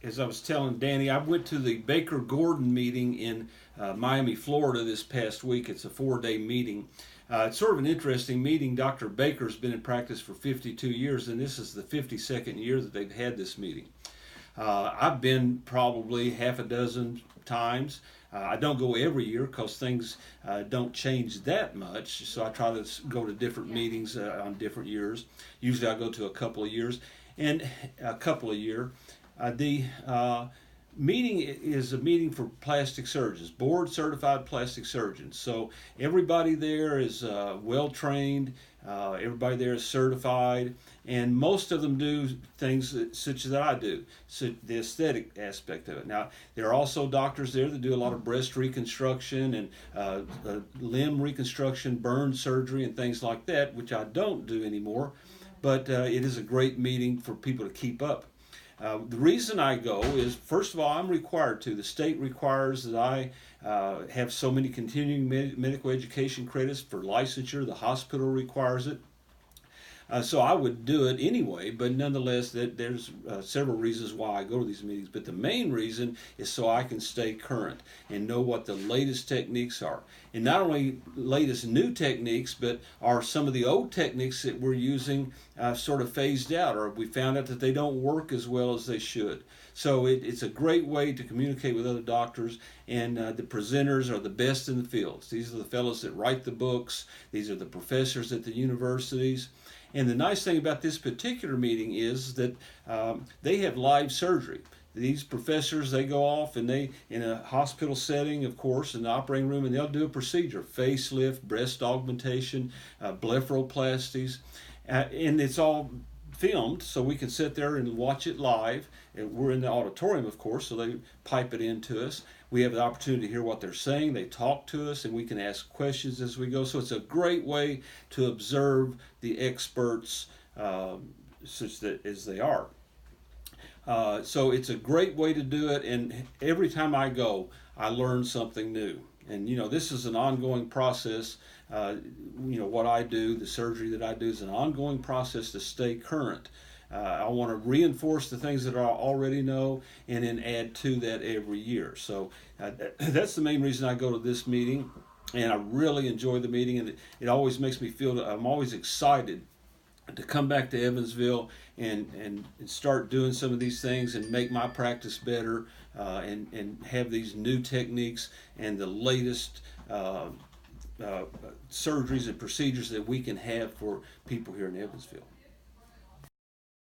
as I was telling Danny, I went to the Baker Gordon meeting in Miami, Florida this past week. It's a 4-day meeting. It's sort of an interesting meeting. Dr. Baker's been in practice for 52 years, and this is the 52nd year that they've had this meeting. I've been probably half a dozen times. I don't go every year because things don't change that much, so I try to go to different meetings on different years. Usually I go to a couple of years, and a couple a year. The meeting is a meeting for plastic surgeons, board certified plastic surgeons. So everybody there is well trained, everybody there is certified, and most of them do things such as I do, so the aesthetic aspect of it. Now, there are also doctors there that do a lot of breast reconstruction and limb reconstruction, burn surgery, and things like that, which I don't do anymore, but it is a great meeting for people to keep up. The reason I go is, first of all, I'm required to. The state requires that I have so many continuing medical education credits for licensure. The hospital requires it. So I would do it anyway, but nonetheless, there's several reasons why I go to these meetings. But the main reason is so I can stay current and know what the latest techniques are. And not only latest new techniques, but are some of the old techniques that we're using sort of phased out, or we found out that they don't work as well as they should. So it's a great way to communicate with other doctors, and the presenters are the best in the fields. These are the fellows that write the books. These are the professors at the universities. And the nice thing about this particular meeting is that they have live surgery. These professors, they go off and they, in a hospital setting, of course, in the operating room, and they'll do a procedure, facelift, breast augmentation, blepharoplasties, and it's all filmed, so we can sit there and watch it live. And we're in the auditorium, of course, so they pipe it into us. We have the opportunity to hear what they're saying. They talk to us, and we can ask questions as we go. So it's a great way to observe the experts such that as they are. So it's a great way to do it, and every time I go, I learn something new. And this is an ongoing process. What I do, the surgery that I do, is an ongoing process to stay current. I want to reinforce the things that I already know and then add to that every year. So that's the main reason I go to this meeting, and I really enjoy the meeting, and it always makes me feel that I'm always excited to come back to Evansville and start doing some of these things and make my practice better, and have these new techniques and the latest surgeries and procedures that we can have for people here in Evansville.